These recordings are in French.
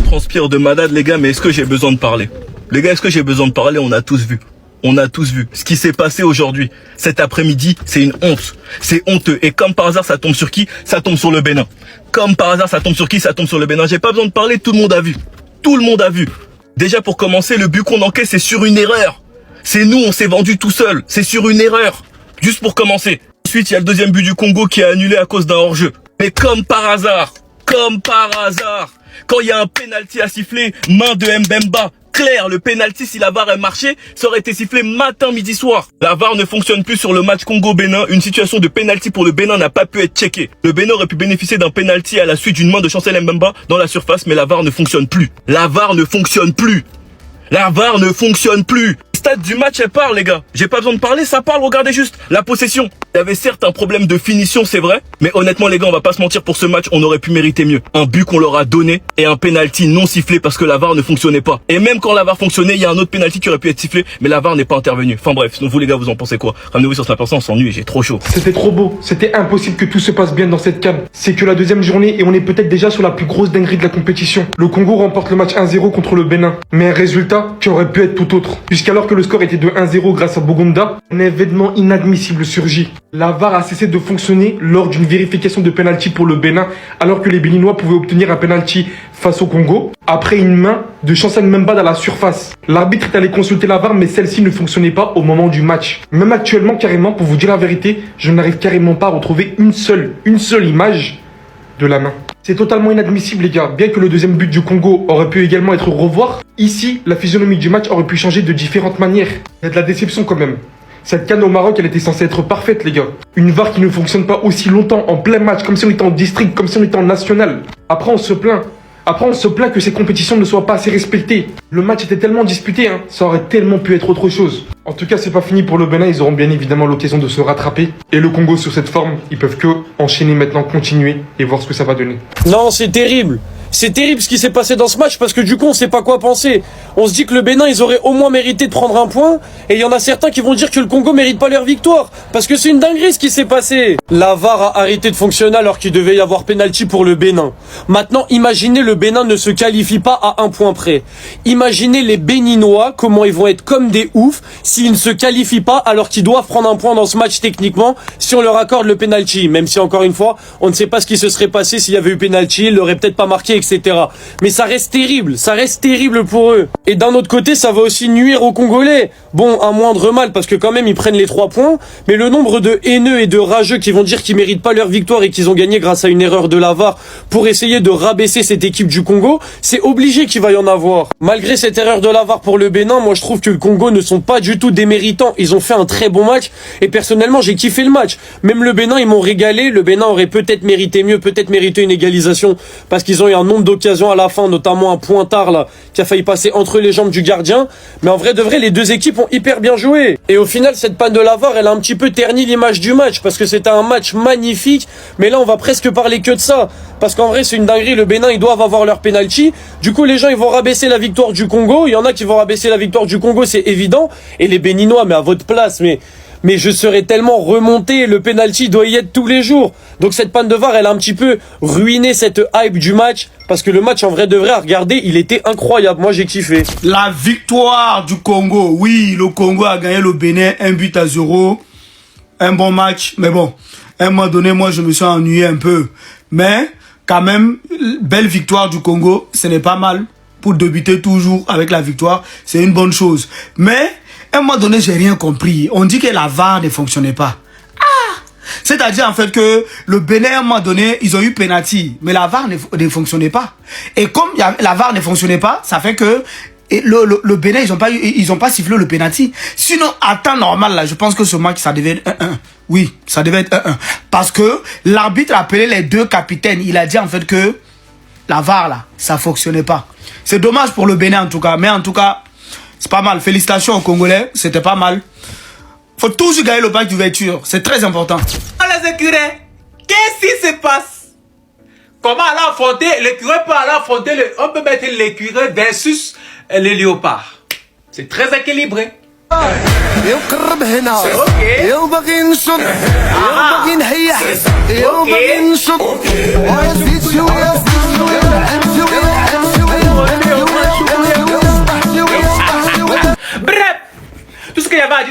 transpire de malade, les gars, mais est-ce que j'ai besoin de parler? Les gars, est-ce que j'ai besoin de parler? On a tous vu. On a tous vu. Ce qui s'est passé aujourd'hui, cet après-midi, c'est une honte. C'est honteux. Et comme par hasard, ça tombe sur qui? Ça tombe sur le Bénin. Comme par hasard, ça tombe sur qui? Ça tombe sur le Bénin. J'ai pas besoin de parler, tout le monde a vu. Tout le monde a vu. Déjà, pour commencer, le but qu'on encaisse, c'est sur une erreur. C'est nous, on s'est vendu tout seul. C'est sur une erreur. Juste pour commencer. Ensuite, il y a le deuxième but du Congo qui est annulé à cause d'un hors-jeu. Mais comme par hasard, quand il y a un penalty à siffler, main de Mbemba, clair, le penalty, si la VAR a marché, ça aurait été sifflé matin, midi, soir. La VAR ne fonctionne plus sur le match Congo-Bénin. Une situation de penalty pour le Bénin n'a pas pu être checkée. Le Bénin aurait pu bénéficier d'un penalty à la suite d'une main de Chancel Mbemba dans la surface, mais la VAR ne fonctionne plus. La VAR ne fonctionne plus. La VAR ne fonctionne plus. Le stade du match, elle parle, les gars. J'ai pas besoin de parler, ça parle, regardez juste. La possession. Il y avait certes un problème de finition, c'est vrai. Mais honnêtement, les gars, on va pas se mentir, pour ce match, on aurait pu mériter mieux. Un but qu'on leur a donné et un penalty non sifflé parce que la VAR ne fonctionnait pas. Et même quand la VAR fonctionnait, il y a un autre penalty qui aurait pu être sifflé, mais la VAR n'est pas intervenue. Enfin bref, sinon vous les gars, vous en pensez quoi? Ramenez-vous sur Snap, on s'ennuie, j'ai trop chaud. C'était trop beau. C'était impossible que tout se passe bien dans cette CAN. C'est que la deuxième journée et on est peut-être déjà sur la plus grosse dinguerie de la compétition. Le Congo remporte le match 1-0 contre le Bénin. Mais un résultat qui aurait pu être tout autre. Puisqu'alors que le score était de 1-0 grâce à Bogonda, un événement inadmissible surgit. La VAR a cessé de fonctionner lors d'une vérification de penalty pour le Bénin, alors que les Béninois pouvaient obtenir un penalty face au Congo, après une main de Chancel Mbemba dans la surface. L'arbitre est allé consulter la VAR, mais celle-ci ne fonctionnait pas au moment du match. Même actuellement, carrément, pour vous dire la vérité, je n'arrive carrément pas à retrouver une seule image de la main. C'est totalement inadmissible, les gars. Bien que le deuxième but du Congo aurait pu également être au revoir, ici, la physionomie du match aurait pu changer de différentes manières. Il y a de la déception quand même. Cette CAN au Maroc, elle était censée être parfaite, les gars. Une VAR qui ne fonctionne pas aussi longtemps en plein match, comme si on était en district, comme si on était en national. Après, on se plaint que ces compétitions ne soient pas assez respectées. Le match était tellement disputé, ça aurait tellement pu être autre chose. En tout cas, c'est pas fini pour le Bénin, ils auront bien évidemment l'occasion de se rattraper. Et le Congo, sur cette forme, ils peuvent que enchaîner maintenant, continuer et voir ce que ça va donner. Non, c'est terrible. C'est terrible ce qui s'est passé dans ce match parce que du coup on sait pas quoi penser. On se dit que le Bénin ils auraient au moins mérité de prendre un point et il y en a certains qui vont dire que le Congo mérite pas leur victoire parce que c'est une dinguerie ce qui s'est passé. La VAR a arrêté de fonctionner alors qu'il devait y avoir penalty pour le Bénin. Maintenant imaginez le Bénin ne se qualifie pas à un point près. Imaginez les Béninois comment ils vont être comme des oufs s'ils ne se qualifient pas alors qu'ils doivent prendre un point dans ce match techniquement si on leur accorde le penalty. Même si encore une fois on ne sait pas ce qui se serait passé s'il y avait eu penalty, ils l'auraient peut-être pas marqué, etc. Mais ça reste terrible pour eux. Et d'un autre côté, ça va aussi nuire aux Congolais. Bon, un moindre mal, parce que quand même, ils prennent les 3 points, mais le nombre de haineux et de rageux qui vont dire qu'ils méritent pas leur victoire et qu'ils ont gagné grâce à une erreur de la VAR pour essayer de rabaisser cette équipe du Congo, c'est obligé qu'il va y en avoir. Malgré cette erreur de la VAR pour le Bénin, moi je trouve que le Congo ne sont pas du tout des méritants. Ils ont fait un très bon match, et personnellement, j'ai kiffé le match. Même le Bénin, ils m'ont régalé. Le Bénin aurait peut-être mérité mieux, peut-être mérité une égalisation, parce qu'ils ont eu un nombre d'occasions à la fin, notamment un pointard là qui a failli passer entre les jambes du gardien. Mais en vrai de vrai, les deux équipes ont hyper bien joué. Et au final, cette panne de la VAR, elle a un petit peu terni l'image du match parce que c'était un match magnifique. Mais là, on va presque parler que de ça parce qu'en vrai, c'est une dinguerie. Le Bénin, ils doivent avoir leur penalty. Du coup, les gens, ils vont rabaisser la victoire du Congo. Il y en a qui vont rabaisser la victoire du Congo, c'est évident. Et les Béninois, mais à votre place, mais je serais tellement remonté, le penalty doit y être tous les jours. Donc cette panne de VAR, elle a un petit peu ruiné cette hype du match. Parce que le match, en vrai de vrai, à regarder, il était incroyable. Moi, j'ai kiffé. La victoire du Congo. Oui, le Congo a gagné le Bénin 1-0. Un bon match. Mais bon, à un moment donné, moi, je me suis ennuyé un peu. Mais, quand même, belle victoire du Congo. Ce n'est pas mal. Pour débuter toujours avec la victoire, c'est une bonne chose. Mais, à un moment donné, j'ai rien compris. On dit que la VAR ne fonctionnait pas. C'est-à-dire en fait que le Bénin, à un moment donné, ils ont eu penalty, mais la VAR ne fonctionnait pas. Et comme la VAR ne fonctionnait pas, ça fait que le Bénin, ils ont pas sifflé le penalty. Sinon, à temps normal, là, je pense que ce match, ça devait être 1-1. Oui, ça devait être 1-1. Parce que l'arbitre a appelé les deux capitaines. Il a dit en fait que la VAR, là, ça fonctionnait pas. C'est dommage pour le Bénin, en tout cas. Mais en tout cas, c'est pas mal. Félicitations aux Congolais, c'était pas mal. Faut toujours gagner le match d'ouverture. C'est très important. Les écureuils, qu'est-ce qui se passe? Comment aller affronter l'écureuil peut aller affronter on peut mettre l'écureuil versus les léopards. C'est très équilibré. C'est ok.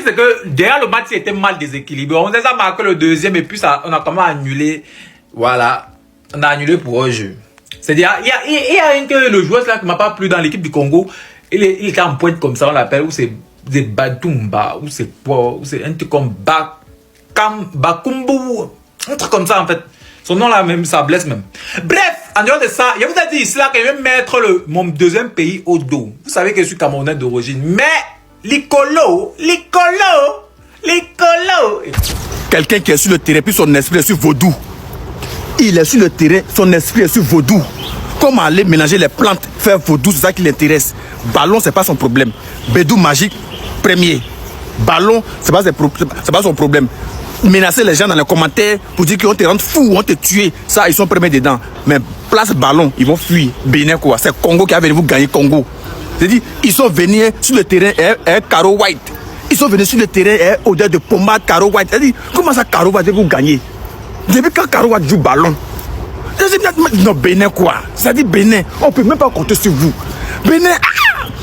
c'est que derrière le match, c'était mal déséquilibré. On a marqué le deuxième et puis ça, on a comment annulé. Voilà. On a annulé pour un jeu. C'est-à-dire, il y a un que le joueur là qui m'a pas plu dans l'équipe du Congo. Il est en pointe comme ça, on l'appelle, où c'est Badumba, où c'est un truc comme Bakumbu. Un truc comme ça en fait. Son nom là même, ça blesse même. Bref, en dehors de ça, je vous ai dit ici là que je vais mettre mon deuxième pays au dos. Vous savez que je suis Camerounais d'origine. Mais, Licolo. Quelqu'un qui est sur le terrain, puis son esprit est sur vaudou. Il est sur le terrain, son esprit est sur vaudou. Comment aller mélanger les plantes, faire vaudou, c'est ça qui l'intéresse. Ballon, c'est pas son problème. Bédou magique, premier. Ballon, c'est pas son problème. Menacer les gens dans les commentaires pour dire qu'on te rend fou, on te tue, ça ils sont premiers dedans. Mais place ballon, ils vont fuir. Bénin quoi, c'est Congo qui a venu vous gagner Congo. C'est-à-dire, ils sont venus sur le terrain et Caro White. Ils sont venus sur le terrain et odeur de pommade Caro White. C'est-à-dire, comment ça Caro White vous gagner? Depuis quand Caro White joue ballon? Non, Bénin quoi? C'est-à-dire Bénin, on peut même pas compter sur vous. Bénin,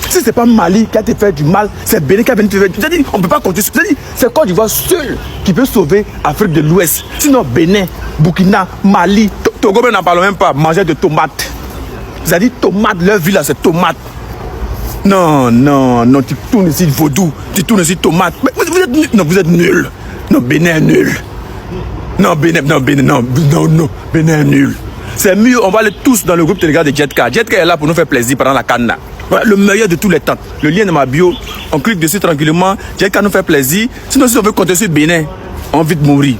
si c'est pas Mali qui a te fait du mal, c'est Bénin qui a venu te faire du mal. C'est-à-dire, on peut pas compter sur vous. C'est-à-dire, c'est Côte d'Ivoire seul qui peut sauver Afrique de l'Ouest. Sinon, Bénin, Burkina, Mali, Togo, n'en parlons même pas, manger de tomates. C'est-à-dire, tomates, leur vie là, c'est tomates. Non, tu tournes ici vaudou, tu tournes ici tomate. Mais vous êtes nul. Non, Bénin est nul. Non, Bénin est nul. C'est mieux, on va aller tous dans le groupe Telegram de Jetka. Jetka est là pour nous faire plaisir pendant la canne. Voilà, le meilleur de tous les temps. Le lien de ma bio, on clique dessus tranquillement. Jetka nous fait plaisir. Sinon, si on veut compter sur Bénin, on vit de mourir.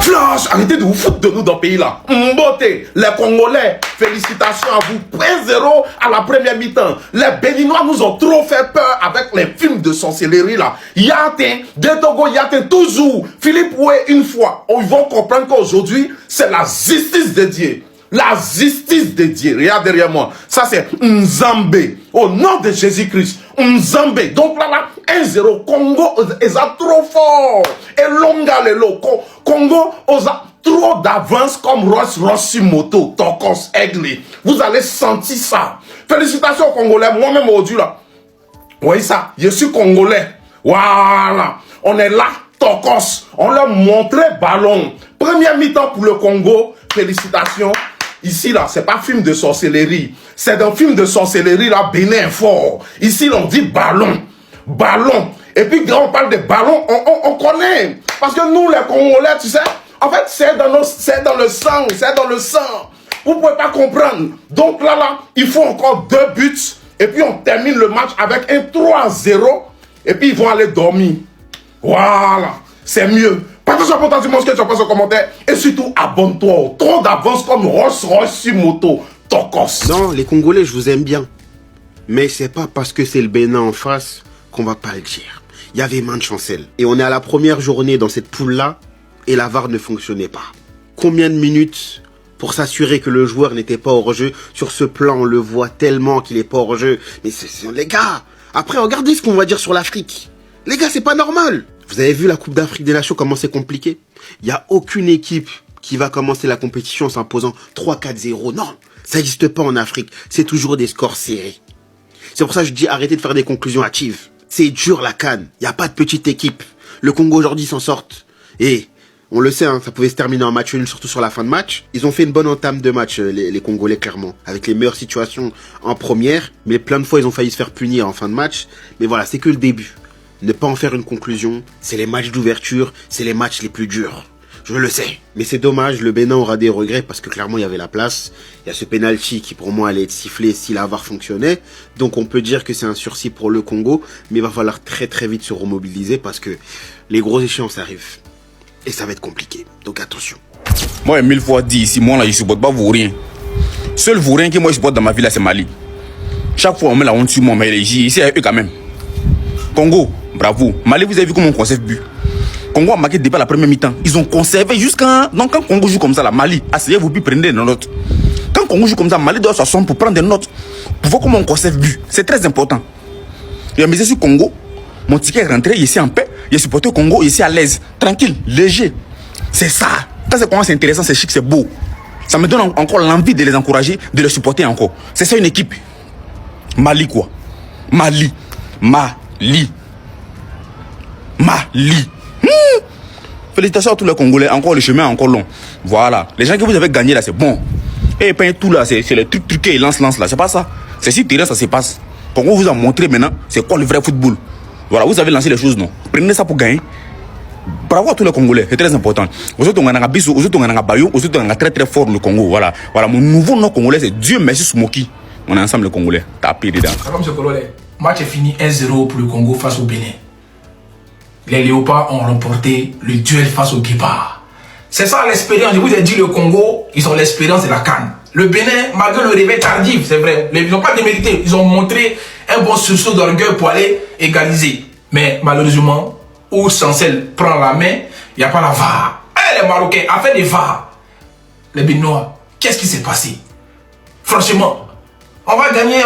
Flash, arrêtez de vous foutre de nous dans le pays là. Mbote, les Congolais, félicitations à vous. 1-0 à la première mi-temps. Les Béninois nous ont trop fait peur avec les films de sorcellerie là. Yatin, De Togo, Yatin, toujours. Philippe Oué, une fois. Ils vont comprendre qu'aujourd'hui, c'est la justice de Dieu. La justice de Dieu. Regarde derrière moi. Ça c'est Nzambé. Au nom de Jésus-Christ. Nzambé. Donc là, 1-0. Congo, ils sont trop fort. Et longa les lots. Congo, ils ont trop d'avance comme Rossi Moto, Tokos, Aigle. Vous allez sentir ça. Félicitations Congolais. Moi-même aujourd'hui là. Vous voyez ça? Je suis Congolais. Voilà. On est là. Tokos. On leur montrait ballon. Première mi-temps pour le Congo. Félicitations. Ici, là, c'est pas film de sorcellerie. C'est un film de sorcellerie, là, Bénin fort. Ici, on dit ballon. Ballon. Et puis, quand on parle de ballon, on connaît. Parce que nous, les Congolais, tu sais, en fait, c'est dans le sang. C'est dans le sang. Vous pouvez pas comprendre. Donc là, il faut encore 2 buts. Et puis, on termine le match avec un 3-0. Et puis, ils vont aller dormir. Voilà. C'est mieux. Partage la partage du monde, ce que tu penses en commentaire. Et surtout, abonne-toi. Trop d'avance comme Rolls-Royce Moto. Tokos. Non, les Congolais, je vous aime bien. Mais c'est pas parce que c'est le Bénin en face qu'on va pas le dire. Il y avait main de chancelle. Et on est à la première journée dans cette poule-là. Et la VAR ne fonctionnait pas. Combien de minutes pour s'assurer que le joueur n'était pas hors jeu? Sur ce plan, on le voit tellement qu'il est pas hors jeu. Mais les gars, après, regardez ce qu'on va dire sur l'Afrique. Les gars, c'est pas normal. Vous avez vu la Coupe d'Afrique des Nations, comment c'est compliqué? Il n'y a aucune équipe qui va commencer la compétition en s'imposant 3-4-0. Non, ça n'existe pas en Afrique. C'est toujours des scores serrés. C'est pour ça que je dis arrêtez de faire des conclusions hâtives. C'est dur la CAN. Il n'y a pas de petite équipe. Le Congo aujourd'hui s'en sort. Et on le sait, hein, ça pouvait se terminer en match nul, surtout sur la fin de match. Ils ont fait une bonne entame de match, les Congolais, clairement. Avec les meilleures situations en première. Mais plein de fois, ils ont failli se faire punir en fin de match. Mais voilà, c'est que le début. Ne pas en faire une conclusion, c'est les matchs d'ouverture, c'est les matchs les plus durs. Je le sais. Mais c'est dommage, le Bénin aura des regrets parce que clairement il y avait la place. Il y a ce penalty qui pour moi allait être sifflé si la VAR fonctionnait. Donc on peut dire que c'est un sursis pour le Congo, mais il va falloir très très vite se remobiliser parce que les grosses échéances arrivent. Et ça va être compliqué. Donc attention. Moi, 1000 fois dit ici, moi là je supporte pas Vaurien. Seul Vaurien que moi je supporte dans ma vie là c'est Mali. Chaque fois on met la honte sur moi, mais les J, ici eux quand même. Congo, bravo. Mali, vous avez vu comment on conserve but. Congo a marqué débat la première mi-temps. Ils ont conservé jusqu'à... Donc quand Congo joue comme ça, la Mali, asseyez-vous puis prenez des notes. Quand Congo joue comme ça, Mali doit s'asseoir pour prendre des notes. Pour voir comment on conserve but. C'est très important. Il a misé sur Congo. Mon ticket est rentré, ici en paix. Il est supporté au Congo, ici à l'aise. Tranquille, léger. C'est ça. Quand c'est comment c'est intéressant, c'est chic, c'est beau. Ça me donne encore l'envie de les encourager, de les supporter encore. C'est ça une équipe. Mali quoi. Mali. Mali. Félicitations à tous les Congolais. Encore le chemin est encore long. Voilà. Les gens que vous avez gagnés là, c'est bon. Et puis tout là, c'est les trucs truqués, lance là. C'est pas ça. C'est si terrain, ça se passe. Congo vous a montré maintenant c'est quoi le vrai football. Voilà, vous avez lancé les choses, non. Prenez ça pour gagner. Bravo à tous les Congolais, c'est très important. Vous êtes en Bisou, vous êtes en Bayou, vous êtes très très fort le Congo. Voilà. Voilà, mon nouveau nom congolais, c'est Dieu merci Smoky. On est ensemble les Congolais. Tapez dedans. Comme ce Congolais, match est fini 1-0 pour le Congo face au Bénin. Les Léopards ont remporté le duel face au Guépard. C'est ça l'expérience. Je vous ai dit, le Congo, ils ont l'expérience de la CAN. Le Bénin, malgré le réveil tardif, c'est vrai, ils n'ont pas démérité. Ils ont montré un bon sursaut d'orgueil pour aller égaliser. Mais malheureusement, où Chancel prend la main, il n'y a pas la VAR. Les Marocains, afin des VAR, les Béninois, qu'est-ce qui s'est passé? Franchement, on va gagner.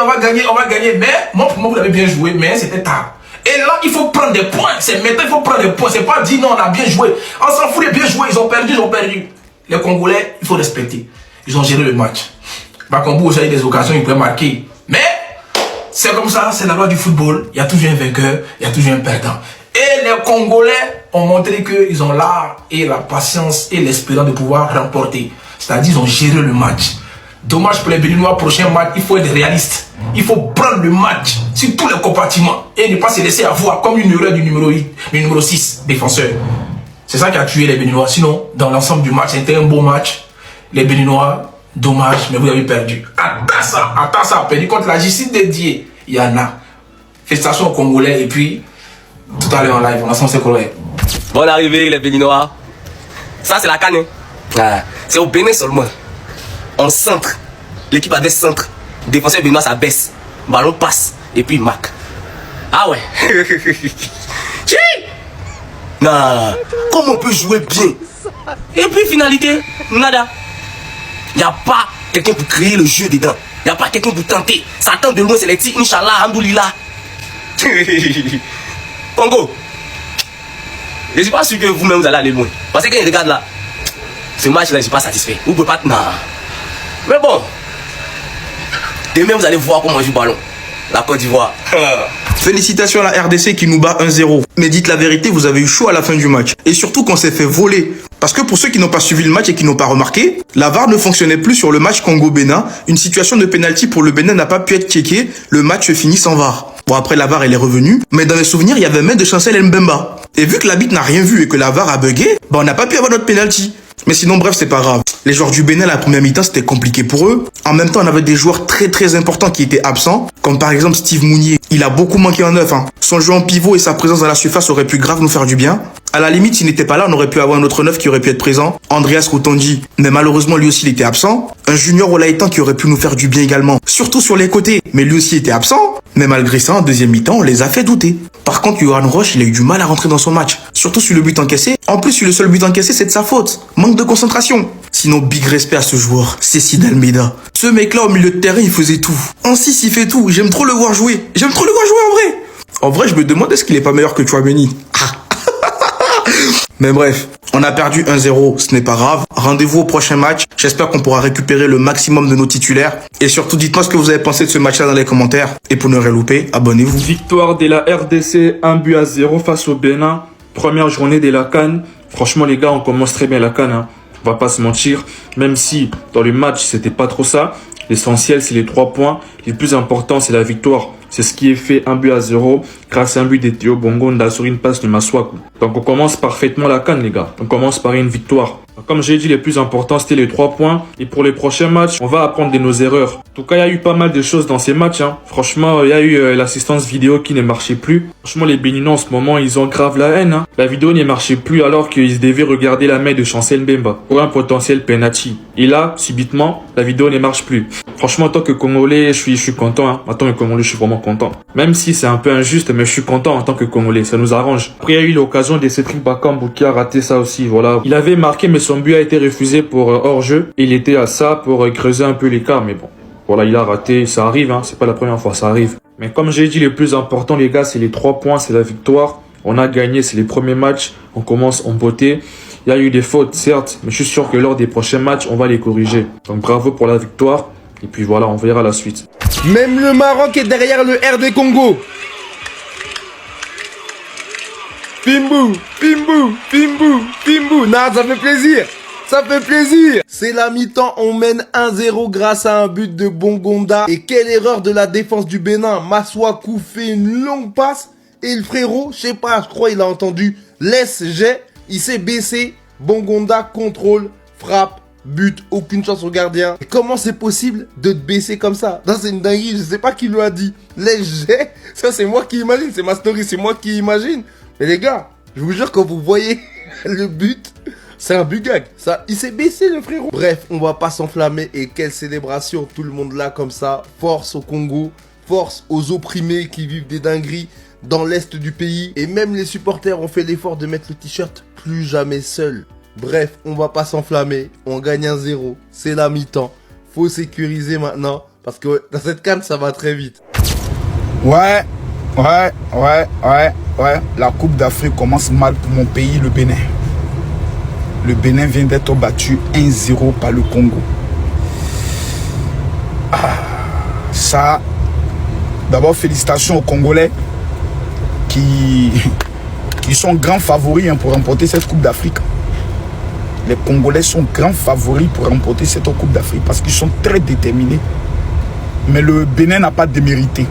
Mais, pour moi, vous avez bien joué, mais c'était tard. Et là, il faut prendre des points. C'est maintenant, il faut prendre des points. C'est pas dire non, on a bien joué. On s'en fout de bien jouer. Ils ont perdu. Les Congolais, il faut respecter. Ils ont géré le match. Bakambu aussi a eu des occasions, il pourrait marquer. Mais, c'est comme ça, c'est la loi du football. Il y a toujours un vainqueur, il y a toujours un perdant. Et les Congolais ont montré qu'ils ont l'art et la patience et l'espérance de pouvoir remporter. C'est-à-dire, ils ont géré le match. Dommage pour les Béninois, prochain match, il faut être réaliste. Il faut prendre le match sur tous les compartiments et ne pas se laisser avoir comme une erreur du numéro 6 défenseur. C'est ça qui a tué les Béninois. Sinon, dans l'ensemble du match, c'était un beau match. Les Béninois, dommage, mais vous avez perdu. Atassa a perdu contre la justice dédiée. Il y en a. Félicitations aux Congolais et puis, tout à l'heure en live, on a censé Congolais. Bonne arrivée les Béninois. Ça c'est la canne. C'est au Bénin seulement. On centre. L'équipe a des centres. Défenseur béninois ça baisse. Ballon passe. Et puis il marque. Ah ouais. Non. Comment on peut jouer bien? Et puis finalité, nada. Il n'y a pas quelqu'un pour créer le jeu dedans. Il n'y a pas quelqu'un pour tenter. Ça attend de loin, c'est les petits. Inch'Allah, Alhamdoulilah. Congo. Je ne suis pas sûr que vous-même vous allez aller loin. Parce que quand je regarde là, ce match-là, je ne suis pas satisfait. Vous ne pouvez pas. Non. Mais bon. Demain, vous allez voir comment on joue le ballon. La Côte d'Ivoire. Félicitations à la RDC qui nous bat 1-0. Mais dites la vérité, vous avez eu chaud à la fin du match. Et surtout qu'on s'est fait voler. Parce que pour ceux qui n'ont pas suivi le match et qui n'ont pas remarqué, la VAR ne fonctionnait plus sur le match Congo-Bénin. Une situation de pénalty pour le Bénin n'a pas pu être checkée. Le match finit sans VAR. Bon, après la VAR elle est revenue. Mais dans les souvenirs, il y avait main de Chancel Mbemba. Et vu que l'arbitre n'a rien vu et que la VAR a bugué, on n'a pas pu avoir notre pénalty. Mais sinon, bref, c'est pas grave. Les joueurs du Bénin, la première mi-temps, c'était compliqué pour eux. En même temps, on avait des joueurs très très importants qui étaient absents, comme par exemple Steve Mounier. Il a beaucoup manqué en neuf. Son jeu en pivot et sa présence dans la surface auraient pu grave nous faire du bien. À la limite, s'il n'était pas là, on aurait pu avoir un autre neuf qui aurait pu être présent, Andreas Rotondi. Mais malheureusement, lui aussi, il était absent. Un junior Olaïtan qui aurait pu nous faire du bien également, surtout sur les côtés. Mais lui aussi était absent. Mais malgré ça, en deuxième mi-temps, on les a fait douter. Par contre, Yohan Roche, il a eu du mal à rentrer dans son match. Surtout sur le but encaissé. En plus, sur le seul but encaissé, c'est de sa faute. Manque de concentration. Sinon, big respect à ce joueur, Cécile Almeida. Ce mec-là, au milieu de terrain, il faisait tout. En 6, il fait tout. J'aime trop le voir jouer. J'aime trop le voir jouer en vrai. En vrai, je me demande est-ce qu'il est pas meilleur que Chouameni. Mais bref, on a perdu 1-0, ce n'est pas grave. Rendez-vous au prochain match. J'espère qu'on pourra récupérer le maximum de nos titulaires. Et surtout, dites-moi ce que vous avez pensé de ce match-là dans les commentaires. Et pour ne rien louper, abonnez-vous. Victoire de la RDC, 1-0 face au Bénin. Première journée de la CAN. Franchement, les gars, on commence très bien la CAN. On va pas se mentir. Même si, dans le match, c'était pas trop ça. L'essentiel, c'est les 3 points. Le plus important, c'est la victoire. C'est ce qui est fait 1-0 grâce à un but de Théo Bongonda sur une passe de Maswaku. Donc on commence parfaitement la CAN les gars. On commence par une victoire. Comme j'ai dit, le plus important c'était les 3 points. Et pour les prochains matchs, on va apprendre de nos erreurs. En tout cas, il y a eu pas mal de choses dans ces matchs. Franchement, il y a eu l'assistance vidéo qui ne marchait plus. Franchement, les Béninois en ce moment, ils ont grave la haine. La vidéo ne marchait plus alors qu'ils devaient regarder la main de Chancel Mbemba pour un potentiel penalty. Et là, subitement, la vidéo ne marche plus. Franchement, en tant que Congolais, je suis content. En tant que Congolais, je suis vraiment content. Même si c'est un peu injuste, mais je suis content en tant que Congolais. Ça nous arrange. Après, il y a eu l'occasion de Cédric Bakambu qui a raté ça aussi. Voilà. Il avait marqué, mais son but a été refusé pour hors-jeu. Il était à ça pour creuser un peu l'écart. Mais bon, voilà, il a raté. Ça arrive, c'est pas la première fois, ça arrive. Mais comme j'ai dit, le plus important, les gars, c'est les 3 points, c'est la victoire. On a gagné, c'est les premiers matchs. On commence en beauté. Il y a eu des fautes, certes, mais je suis sûr que lors des prochains matchs, on va les corriger. Donc bravo pour la victoire. Et puis voilà, on verra la suite. Même le Maroc est derrière le RD Congo. Fimbou, Fimbou, Fimbou, Fimbou. Non, ça fait plaisir. Ça fait plaisir. C'est la mi-temps, on mène 1-0 grâce à un but de Bongonda. Et quelle erreur de la défense du Bénin. Masuaku fait une longue passe. Et le frérot, je sais pas, je crois il a entendu. Laisse, j'ai. Il s'est baissé. Bongonda, contrôle, frappe, but, aucune chance au gardien. Et comment c'est possible de te baisser comme ça? Non, c'est une dinguerie, je sais pas qui lui a dit. Laisse, j'ai. Ça, c'est moi qui imagine. C'est ma story, c'est moi qui imagine. Mais les gars, je vous jure, quand vous voyez le but... C'est un bugag, ça, il s'est baissé le frérot. Bref, on va pas s'enflammer et quelle célébration, tout le monde là comme ça. Force au Congo, force aux opprimés qui vivent des dingueries dans l'est du pays. Et même les supporters ont fait l'effort de mettre le t-shirt plus jamais seul. Bref, on va pas s'enflammer, on gagne 1-0, c'est la mi-temps. Faut sécuriser maintenant parce que dans cette CAN ça va très vite. Ouais, la Coupe d'Afrique commence mal pour mon pays, le Bénin. Le Bénin vient d'être battu 1-0 par le Congo. Ça, d'abord félicitations aux Congolais qui sont grands favoris pour remporter cette Coupe d'Afrique. Les Congolais sont grands favoris pour remporter cette Coupe d'Afrique parce qu'ils sont très déterminés. Mais le Bénin n'a pas démérité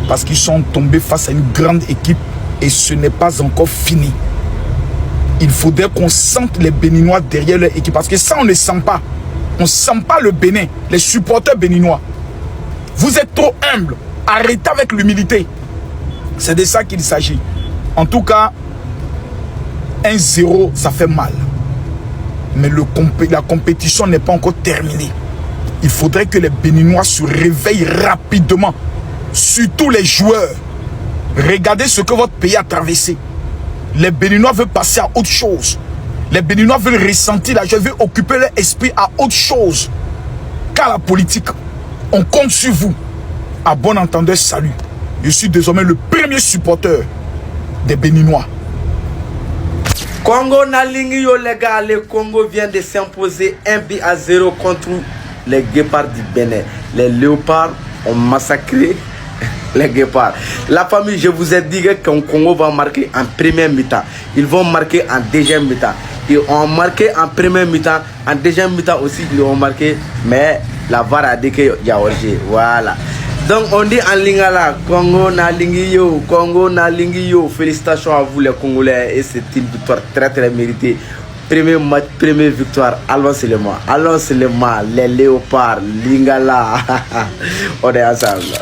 parce qu'ils sont tombés face à une grande équipe et ce n'est pas encore fini. Il faudrait qu'on sente les Béninois derrière leur équipe. Parce que ça, on ne sent pas. On ne sent pas le Bénin, les supporters béninois. Vous êtes trop humbles. Arrêtez avec l'humilité. C'est de ça qu'il s'agit. En tout cas, 1-0, ça fait mal. Mais la compétition n'est pas encore terminée. Il faudrait que les Béninois se réveillent rapidement. Surtout les joueurs. Regardez ce que votre pays a traversé. Les Béninois veulent passer à autre chose. Les Béninois veulent ressentir la joie, veulent occuper leur esprit à autre chose. Car la politique, on compte sur vous. À bon entendeur, salut. Je suis désormais le premier supporter des Béninois. Congo Nalingio, les gars, le Congo vient de s'imposer 1-0 contre les Guépards du Bénin. Les Léopards ont massacré les Guépards. La famille, je vous ai dit que Congo va marquer en première mi-temps. Ils vont marquer en deuxième mi-temps. Ils ont marqué en première mi-temps. En deuxième mi-temps aussi, ils ont marqué. Mais la VAR a dit qu'il y a orgé. Voilà. Donc on dit en lingala, Congo na lingio, Congo na lingio. Félicitations à vous les Congolais. Et c'est une victoire très très méritée. Premier match, première victoire. Allons seulement, les Léopards, lingala. On est ensemble.